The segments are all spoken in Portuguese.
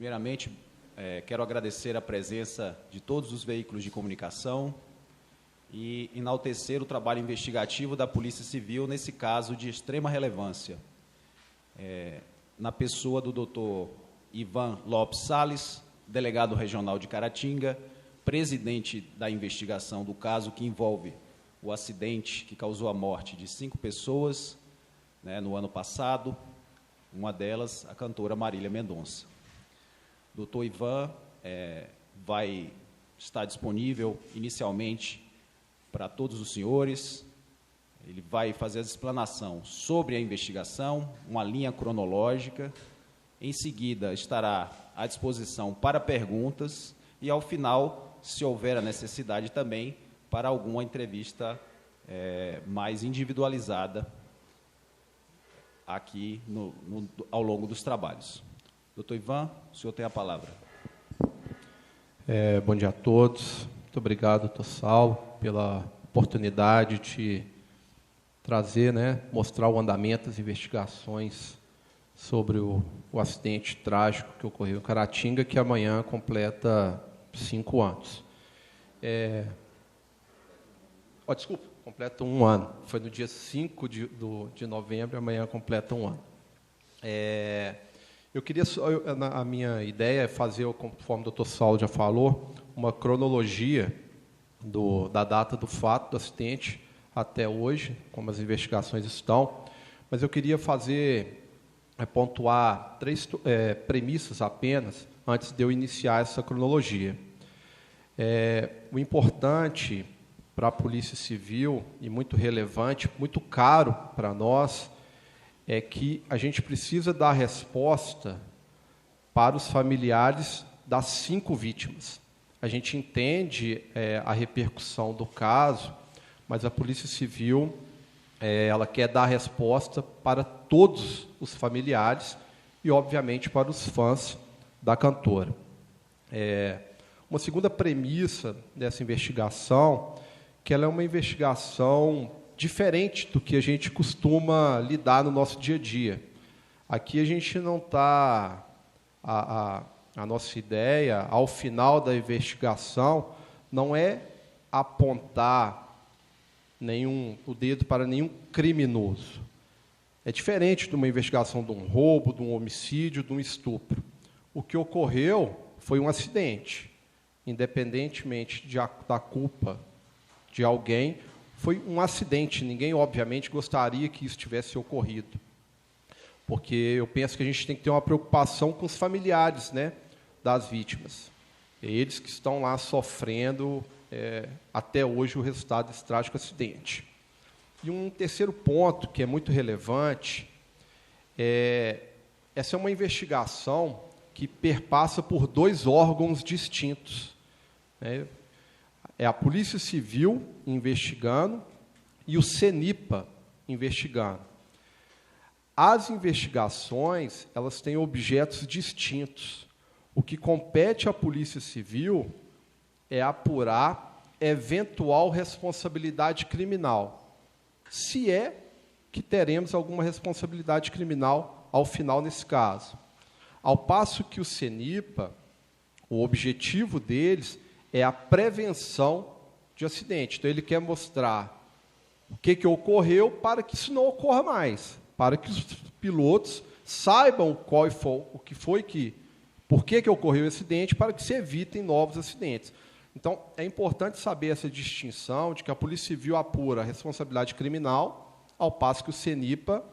Primeiramente, quero agradecer a presença de todos os veículos de comunicação e enaltecer o trabalho investigativo da Polícia Civil nesse caso de extrema relevância, na pessoa do Dr. Ivan Lopes Salles, delegado regional de Caratinga, presidente da investigação do caso que envolve o acidente que causou a morte de 5 pessoas, no ano passado, uma delas a cantora Marília Mendonça. Dr. Ivan vai estar disponível inicialmente para todos os senhores. Ele vai fazer a explanação sobre a investigação, uma linha cronológica. Em seguida, estará à disposição para perguntas e, ao final, se houver a necessidade também, para alguma entrevista mais individualizada aqui ao longo dos trabalhos. Doutor Ivan, o senhor tem a palavra. Bom dia a todos. Muito obrigado, doutor Saulo, pela oportunidade de trazer, mostrar o andamento das investigações sobre o acidente trágico que ocorreu em Caratinga, que amanhã completa 5 anos. Desculpa, completa 1 ano. Foi no dia 5 de novembro, amanhã completa 1 ano. Eu queria, a minha ideia é fazer, conforme o doutor Saulo já falou, uma cronologia da data do fato, do acidente, até hoje, como as investigações estão, mas eu queria pontuar 3 premissas apenas, antes de eu iniciar essa cronologia. O importante para a Polícia Civil, e muito relevante, muito caro para nós, é que a gente precisa dar resposta para os familiares das 5 vítimas. A gente entende a repercussão do caso, mas a Polícia Civil ela quer dar resposta para todos os familiares e, obviamente, para os fãs da cantora. Uma segunda premissa dessa investigação, que ela é uma investigação diferente do que a gente costuma lidar no nosso dia a dia. Aqui a gente não está... A nossa ideia, ao final da investigação, não é apontar o dedo para nenhum criminoso. É diferente de uma investigação de um roubo, de um homicídio, de um estupro. O que ocorreu foi um acidente. Independentemente da culpa de alguém, foi um acidente. Ninguém, obviamente, gostaria que isso tivesse ocorrido. Porque eu penso que a gente tem que ter uma preocupação com os familiares, das vítimas. Eles que estão lá sofrendo até hoje o resultado desse trágico acidente. E um terceiro ponto que é muito relevante, essa é uma investigação que perpassa por 2 órgãos distintos. É a Polícia Civil investigando e o CENIPA investigando. As investigações, elas têm objetos distintos. O que compete à Polícia Civil é apurar eventual responsabilidade criminal, se é que teremos alguma responsabilidade criminal ao final nesse caso. Ao passo que o CENIPA, o objetivo deles é a prevenção de acidente. Então, ele quer mostrar o que ocorreu para que isso não ocorra mais, para que os pilotos saibam por que ocorreu o acidente, para que se evitem novos acidentes. Então, é importante saber essa distinção de que a Polícia Civil apura a responsabilidade criminal, ao passo que o CENIPA,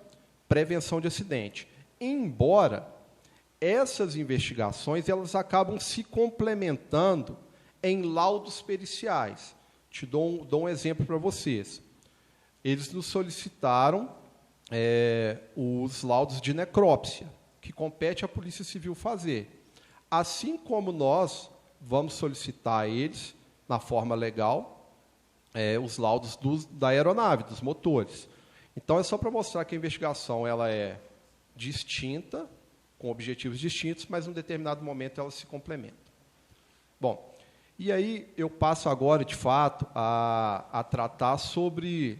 prevenção de acidente. Embora essas investigações elas acabam se complementando em laudos periciais. Dou um exemplo para vocês. Eles nos solicitaram os laudos de necrópsia, que compete à Polícia Civil fazer. Assim como nós vamos solicitar a eles, na forma legal, os laudos da aeronave, dos motores. Então, é só para mostrar que a investigação ela é distinta, com objetivos distintos, mas, em um determinado momento, elas se complementam. Bom, e aí eu passo agora, de fato, a tratar sobre...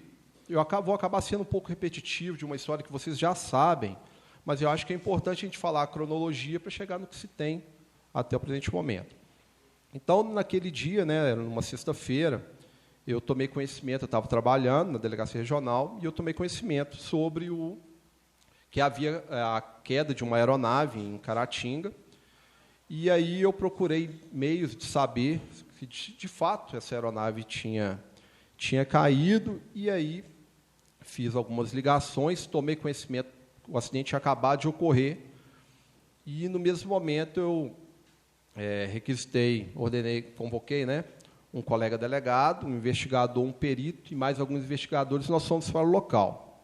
vou acabar sendo um pouco repetitivo de uma história que vocês já sabem, mas eu acho que é importante a gente falar a cronologia para chegar no que se tem até o presente momento. Então, naquele dia, né, numa sexta-feira, eu tomei conhecimento, eu estava trabalhando na delegacia regional, e eu tomei conhecimento sobre que havia a queda de uma aeronave em Caratinga, e aí eu procurei meios de saber se, de fato, essa aeronave tinha caído, e aí fiz algumas ligações, tomei conhecimento, o acidente tinha acabado de ocorrer, e, no mesmo momento, eu requisitei, convoquei, né, um colega delegado, um investigador, um perito e mais alguns investigadores, nós fomos para o local.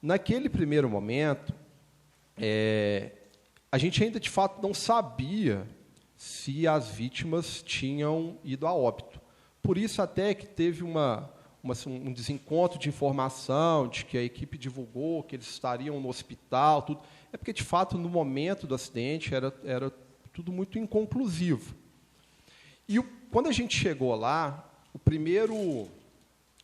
Naquele primeiro momento, a gente ainda, de fato, não sabia se as vítimas tinham ido a óbito. Por isso, até que teve um desencontro de informação, de que a equipe divulgou que eles estariam no hospital, tudo. É porque, de fato, no momento do acidente, era tudo muito inconclusivo. E quando a gente chegou lá, a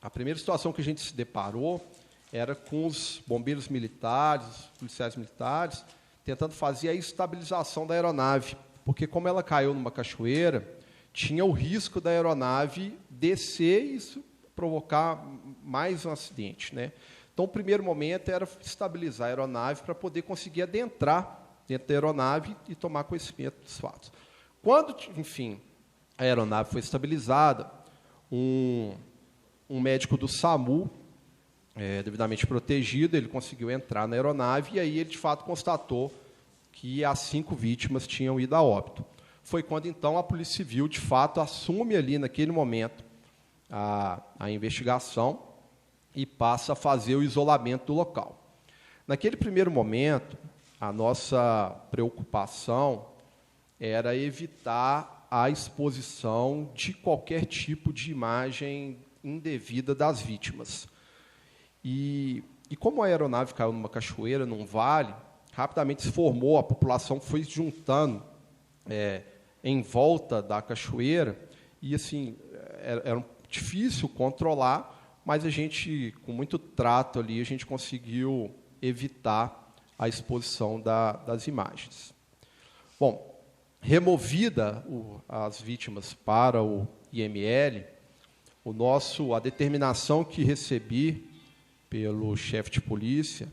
primeira situação que a gente se deparou era com os bombeiros militares, os policiais militares, tentando fazer a estabilização da aeronave, porque, como ela caiu numa cachoeira, tinha o risco da aeronave descer e isso provocar mais um acidente, né? Então, o primeiro momento era estabilizar a aeronave para poder conseguir adentrar dentro da aeronave e tomar conhecimento dos fatos. Quando, enfim, a aeronave foi estabilizada, um médico do SAMU, devidamente protegido, ele conseguiu entrar na aeronave e aí ele, de fato, constatou que as 5 vítimas tinham ido a óbito. Foi quando, então, a Polícia Civil, de fato, assume ali, naquele momento, a investigação e passa a fazer o isolamento do local. Naquele primeiro momento, a nossa preocupação era evitar a exposição de qualquer tipo de imagem indevida das vítimas. E como a aeronave caiu numa cachoeira, num vale, rapidamente se formou, a população foi se juntando em volta da cachoeira, e assim, era difícil controlar, mas a gente, com muito trato ali, a gente conseguiu evitar a exposição das imagens. Bom, removida as vítimas para o IML, a determinação que recebi pelo chefe de polícia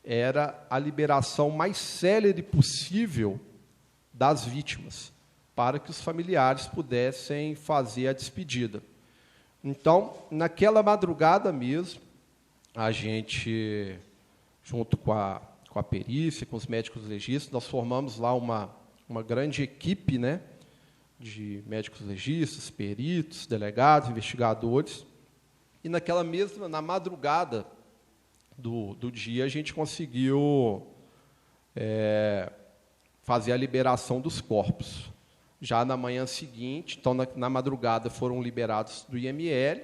era a liberação mais célere possível das vítimas, para que os familiares pudessem fazer a despedida. Então, naquela madrugada mesmo, a gente, junto com a perícia, com os médicos legistas, nós formamos lá uma grande equipe, né, de médicos legistas, peritos, delegados, investigadores. E na madrugada do dia, a gente conseguiu fazer a liberação dos corpos. Já na manhã seguinte, então, na madrugada, foram liberados do IML,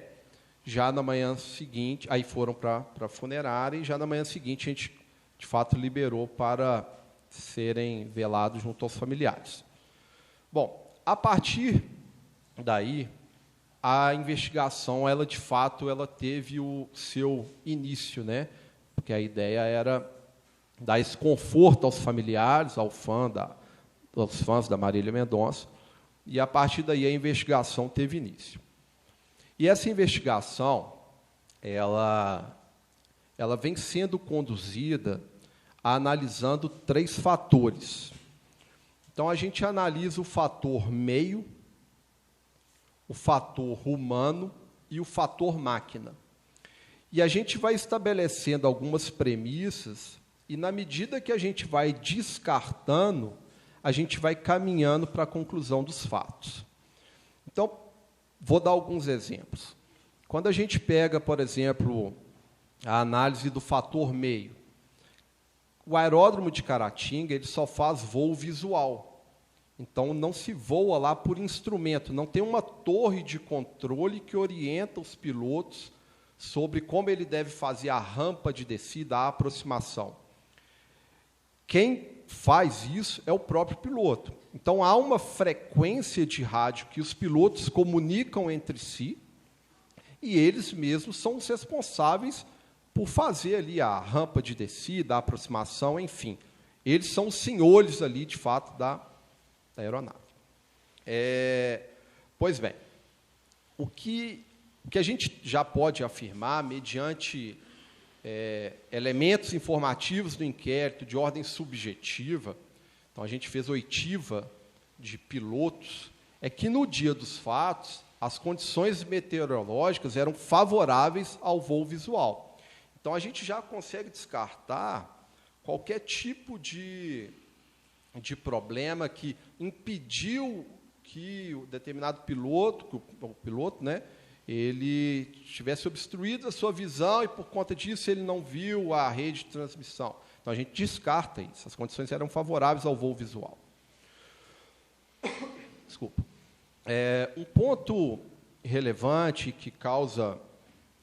já na manhã seguinte, aí foram para a funerária, e já na manhã seguinte, a gente, de fato, liberou para serem velados junto aos familiares. Bom, a partir daí, a investigação, de fato, ela teve o seu início, né? Porque a ideia era dar esse conforto aos familiares, aos fãs da Marília Mendonça, e, a partir daí, a investigação teve início. E essa investigação, ela vem sendo conduzida analisando 3 fatores. Então, a gente analisa o fator meio, o fator humano e o fator máquina. E a gente vai estabelecendo algumas premissas e, na medida que a gente vai descartando, a gente vai caminhando para a conclusão dos fatos. Então, vou dar alguns exemplos. Quando a gente pega, por exemplo, a análise do fator meio, o aeródromo de Caratinga ele só faz voo visual. Então, não se voa lá por instrumento, não tem uma torre de controle que orienta os pilotos sobre como ele deve fazer a rampa de descida, a aproximação. Quem faz isso é o próprio piloto. Então, há uma frequência de rádio que os pilotos comunicam entre si e eles mesmos são os responsáveis por fazer ali a rampa de descida, a aproximação, enfim. Eles são os senhores ali, de fato, da aeronave. Pois bem, o que a gente já pode afirmar, mediante elementos informativos do inquérito de ordem subjetiva, então a gente fez oitiva de pilotos, é que no dia dos fatos, as condições meteorológicas eram favoráveis ao voo visual. Então, a gente já consegue descartar qualquer tipo de problema que impediu que o determinado piloto, né, ele tivesse obstruído a sua visão e, por conta disso, ele não viu a rede de transmissão. Então, a gente descarta isso. As condições eram favoráveis ao voo visual. Desculpa. Um ponto relevante que causa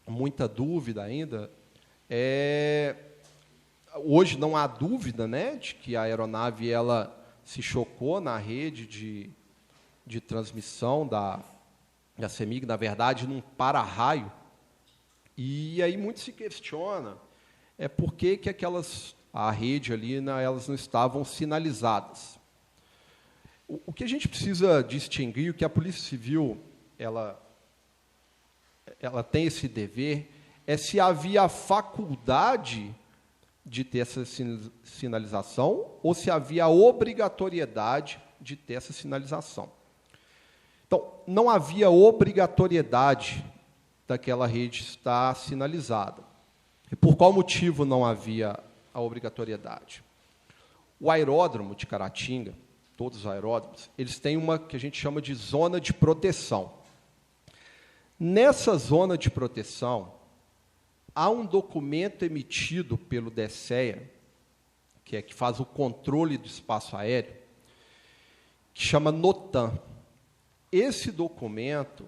muita dúvida ainda hoje não há dúvida, né, de que a aeronave ela se chocou na rede de transmissão da CEMIG, na verdade, num para-raio. E aí muito se questiona por que a rede ali, elas não estavam sinalizadas. O que a gente precisa distinguir, o que a Polícia Civil ela tem esse dever, é se havia faculdade de ter essa sinalização ou se havia obrigatoriedade de ter essa sinalização. Então, não havia obrigatoriedade daquela rede estar sinalizada. E por qual motivo não havia a obrigatoriedade? O aeródromo de Caratinga, todos os aeródromos, eles têm uma que a gente chama de zona de proteção. Nessa zona de proteção, há um documento emitido pelo DECEA, que faz o controle do espaço aéreo, que chama NOTAM. Esse documento,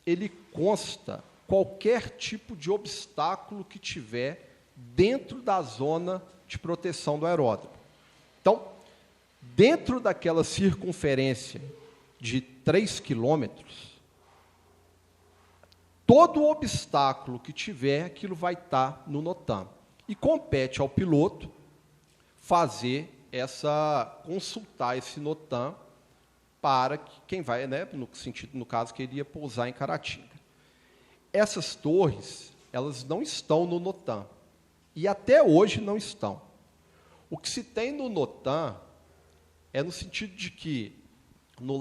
ele consta qualquer tipo de obstáculo que tiver dentro da zona de proteção do aeródromo. Então, dentro daquela circunferência de 3 quilômetros, todo obstáculo que tiver, aquilo vai estar no NOTAM. E compete ao piloto consultar esse NOTAM para quem vai, né, no caso que ele ia pousar em Caratinga. Essas torres, elas não estão no NOTAM. E até hoje não estão. O que se tem no NOTAM é no sentido de que, no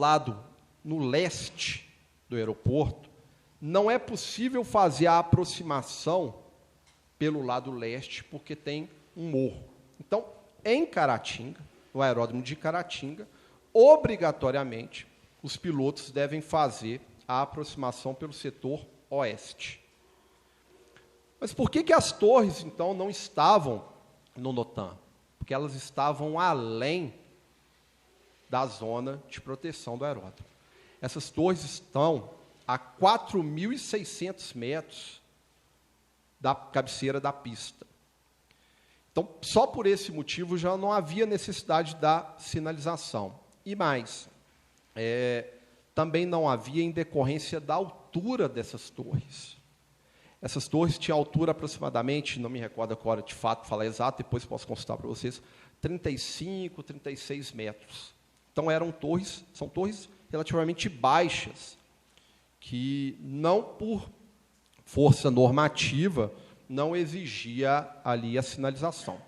leste do aeroporto, não é possível fazer a aproximação pelo lado leste, porque tem um morro. Então, em Caratinga, no aeródromo de Caratinga, obrigatoriamente, os pilotos devem fazer a aproximação pelo setor oeste. Mas por que as torres, então, não estavam no NOTAM? Porque elas estavam além da zona de proteção do aeródromo. Essas torres estão a 4.600 metros da cabeceira da pista. Então, só por esse motivo já não havia necessidade da sinalização. E mais, também não havia em decorrência da altura dessas torres. Essas torres tinham altura aproximadamente, não me recordo agora de fato falar exato, depois posso consultar para vocês, 35, 36 metros. Então, são torres relativamente baixas, que não por força normativa não exigia ali a sinalização.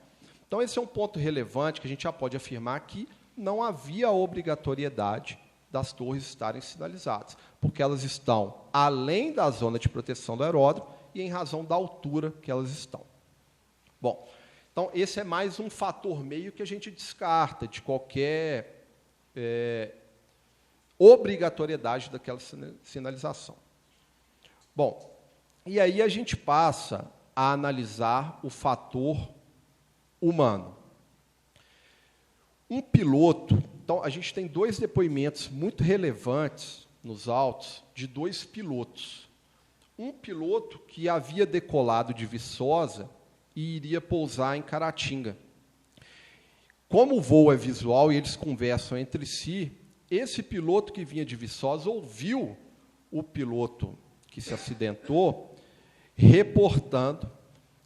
Então, esse é um ponto relevante que a gente já pode afirmar que não havia obrigatoriedade das torres estarem sinalizadas, porque elas estão além da zona de proteção do aeródromo e em razão da altura que elas estão. Bom, então, esse é mais um fator meio que a gente descarta de qualquer obrigatoriedade daquela sinalização. Bom, e aí a gente passa a analisar o fator humano. Um piloto, então a gente tem 2 depoimentos muito relevantes nos autos de 2 pilotos. Um piloto que havia decolado de Viçosa e iria pousar em Caratinga. Como o voo é visual e eles conversam entre si, esse piloto que vinha de Viçosa ouviu o piloto que se acidentou reportando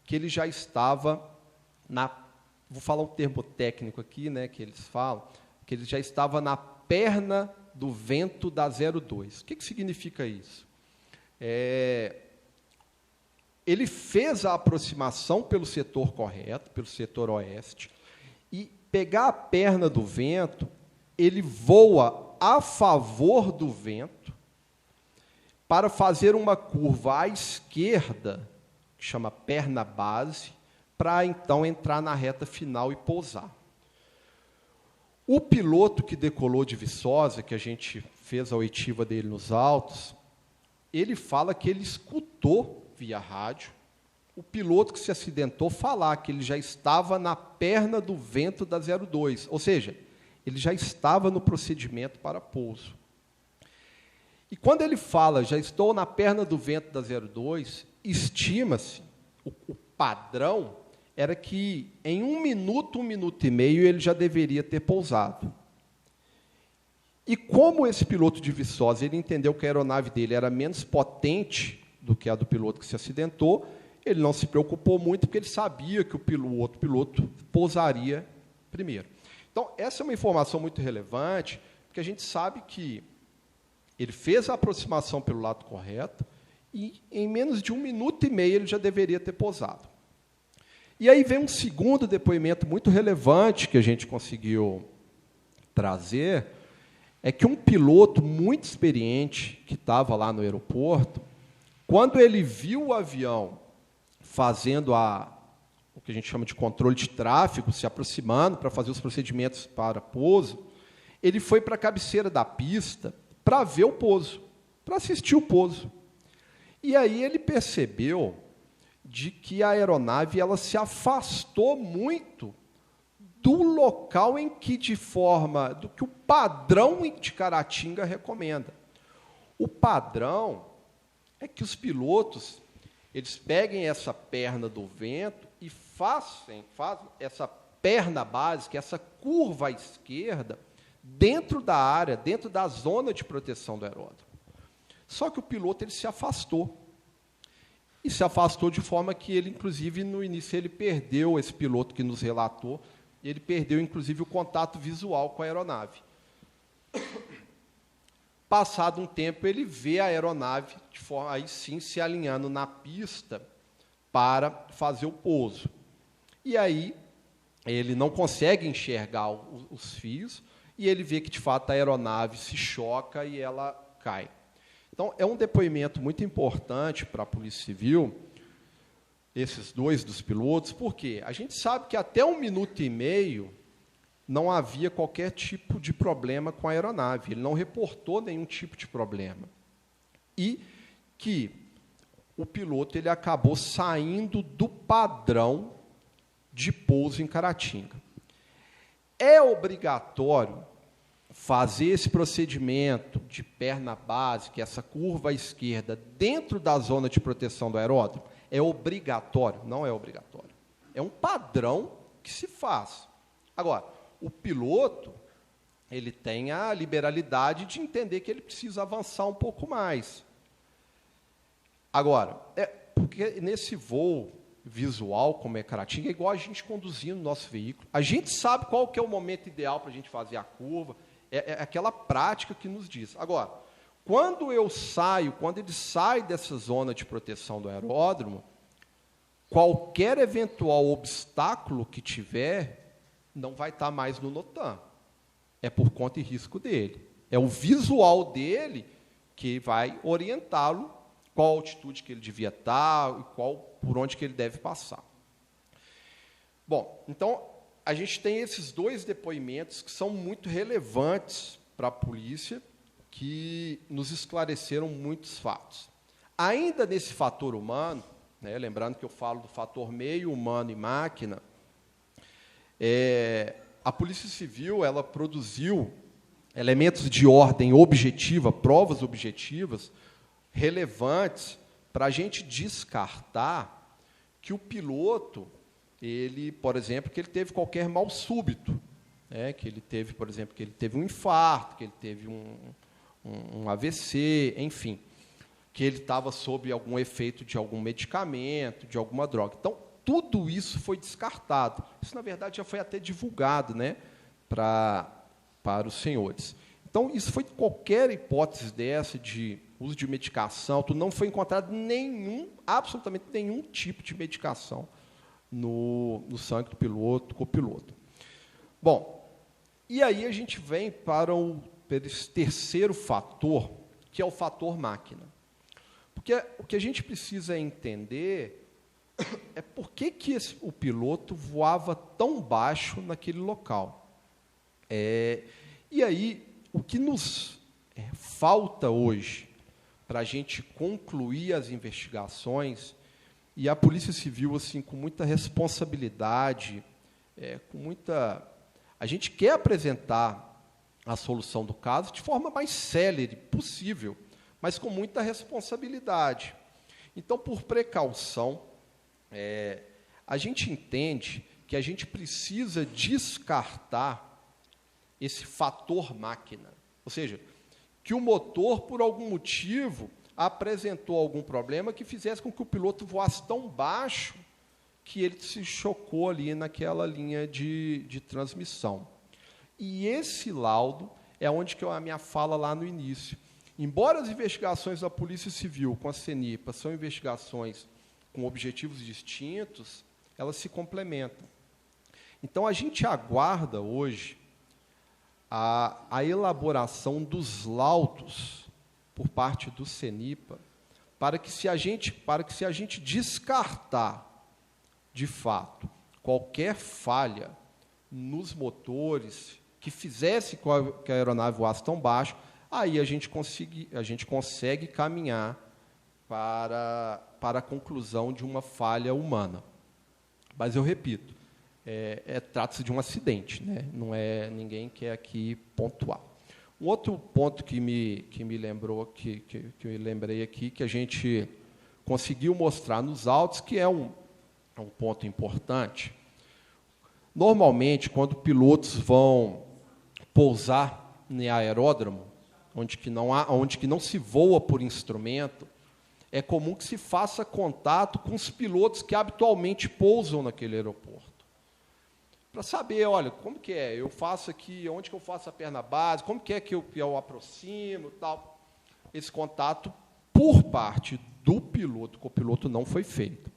que ele já estava vou falar um termo técnico aqui, né, que eles falam, que ele já estava na perna do vento da 02. O que significa isso? Ele fez a aproximação pelo setor correto, pelo setor oeste, e pegar a perna do vento, ele voa a favor do vento para fazer uma curva à esquerda, que chama perna base, para então entrar na reta final e pousar. O piloto que decolou de Viçosa, que a gente fez a oitiva dele nos autos, ele fala que ele escutou via rádio o piloto que se acidentou falar que ele já estava na perna do vento da 02, ou seja, ele já estava no procedimento para pouso. E quando ele fala, já estou na perna do vento da 02, estima-se, o padrão era que em 1 minuto e meio, ele já deveria ter pousado. E como esse piloto de Viçosa, ele entendeu que a aeronave dele era menos potente do que a do piloto que se acidentou, ele não se preocupou muito, porque ele sabia que o outro piloto pousaria primeiro. Então, essa é uma informação muito relevante, porque a gente sabe que ele fez a aproximação pelo lado correto, e em menos de 1 minuto e meio ele já deveria ter pousado. E aí vem um segundo depoimento muito relevante que a gente conseguiu trazer, é que um piloto muito experiente, que estava lá no aeroporto, quando ele viu o avião fazendo o que a gente chama de controle de tráfego, se aproximando para fazer os procedimentos para pouso, ele foi para a cabeceira da pista para ver o pouso, para assistir o pouso. E aí ele percebeu de que a aeronave ela se afastou muito do local em que, do que o padrão de Caratinga recomenda. O padrão é que os pilotos eles peguem essa perna do vento e fazem essa perna básica, essa curva à esquerda, dentro da área, dentro da zona de proteção do aeródromo. Só que o piloto ele se afastou. E se afastou de forma que ele, inclusive, no início, ele perdeu, esse piloto que nos relatou, ele perdeu, inclusive, o contato visual com a aeronave. Passado um tempo, ele vê a aeronave, de forma, aí sim, se alinhando na pista para fazer o pouso. E aí, ele não consegue enxergar os fios, e ele vê que, de fato, a aeronave se choca e ela cai. Então, é um depoimento muito importante para a Polícia Civil, esses dois dos pilotos, porque a gente sabe que até 1 minuto e meio não havia qualquer tipo de problema com a aeronave, ele não reportou nenhum tipo de problema. E que o piloto ele acabou saindo do padrão de pouso em Caratinga. É obrigatório fazer esse procedimento de perna básica, essa curva à esquerda, dentro da zona de proteção do aeródromo? É obrigatório? Não é obrigatório. É um padrão que se faz. Agora, o piloto ele tem a liberalidade de entender que ele precisa avançar um pouco mais. Agora, porque nesse voo visual, como é Caratinga, é igual a gente conduzindo o nosso veículo. A gente sabe qual que é o momento ideal para a gente fazer a curva, é aquela prática que nos diz. Agora, quando ele sai dessa zona de proteção do aeródromo, qualquer eventual obstáculo que tiver, não vai estar mais no NOTAM. É por conta e risco dele. É o visual dele que vai orientá-lo qual a altitude que ele devia estar e por onde que ele deve passar. Bom, então, a gente tem esses dois depoimentos que são muito relevantes para a polícia, que nos esclareceram muitos fatos. Ainda nesse fator humano, né, lembrando que eu falo do fator meio humano e máquina, a Polícia Civil ela produziu elementos de ordem objetiva, provas objetivas, relevantes para a gente descartar que o piloto, por exemplo, que ele teve qualquer mal súbito, né, que ele teve, por exemplo, que ele teve um infarto, que ele teve um AVC, enfim, que ele estava sob algum efeito de algum medicamento, de alguma droga. Então, tudo isso foi descartado. Isso, na verdade, já foi até divulgado, né, para para os senhores. Então, isso foi qualquer hipótese dessa de uso de medicação, não foi encontrado absolutamente nenhum tipo de medicação no sangue do piloto, copiloto. Bom, e aí a gente vem para esse terceiro fator, que é o fator máquina. Porque o que a gente precisa entender é por que o piloto voava tão baixo naquele local. E aí, o que nos falta hoje para a gente concluir as investigações, e a Polícia Civil, assim, com muita responsabilidade, a gente quer apresentar a solução do caso de forma mais célere possível, mas com muita responsabilidade. Então, por precaução, a gente entende que a gente precisa descartar esse fator máquina, ou seja, que o motor, por algum motivo, apresentou algum problema que fizesse com que o piloto voasse tão baixo que ele se chocou ali naquela linha de transmissão. E esse laudo é onde que a minha fala lá no início. Embora as investigações da Polícia Civil com a CENIPA são investigações com objetivos distintos, elas se complementam. Então, a gente aguarda hoje a elaboração dos laudos por parte do CENIPA, para que se a gente descartar, de fato, qualquer falha nos motores que fizesse com que a aeronave voasse tão baixo, aí a gente consegue caminhar para a conclusão de uma falha humana. Mas eu repito, trata-se de um acidente, né? Não é, ninguém quer aqui pontuar. Um outro ponto que me lembrou, que eu lembrei aqui, que a gente conseguiu mostrar nos autos, que é um ponto importante. Normalmente, quando pilotos vão pousar em aeródromo, onde que não se voa por instrumento, é comum que se faça contato com os pilotos que habitualmente pousam naquele aeroporto. Para saber, olha, como que é? Eu faço aqui, onde que eu faço a perna base, como que é que eu aproximo, tal. Esse contato, por parte do piloto, copiloto, não foi feito.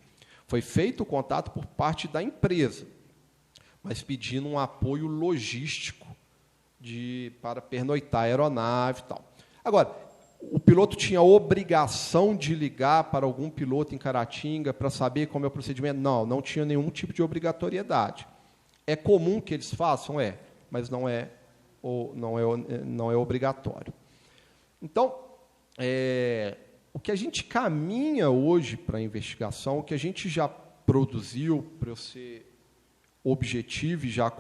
Foi feito o contato por parte da empresa, mas pedindo um apoio logístico para pernoitar a aeronave e tal. Agora, o piloto tinha a obrigação de ligar para algum piloto em Caratinga para saber como é o procedimento? Não tinha nenhum tipo de obrigatoriedade. É comum que eles façam? Mas não é obrigatório. Então, o que a gente caminha hoje para a investigação, o que a gente já produziu, para eu ser objetivo e já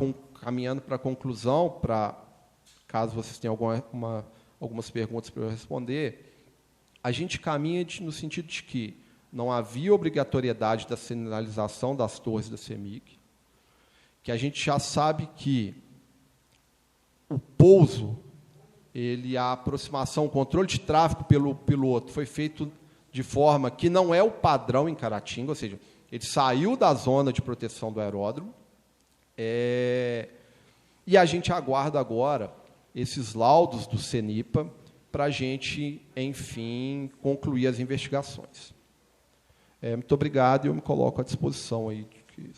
caminhando para a conclusão, caso vocês tenham algumas perguntas para eu responder, a gente caminha no sentido de que não havia obrigatoriedade da sinalização das torres da CEMIG, que a gente já sabe que o pouso, a aproximação, o controle de tráfego pelo piloto foi feito de forma que não é o padrão em Caratinga, ou seja, ele saiu da zona de proteção do aeródromo, e a gente aguarda agora esses laudos do CENIPA para a gente, enfim, concluir as investigações. Muito obrigado e eu me coloco à disposição aí de que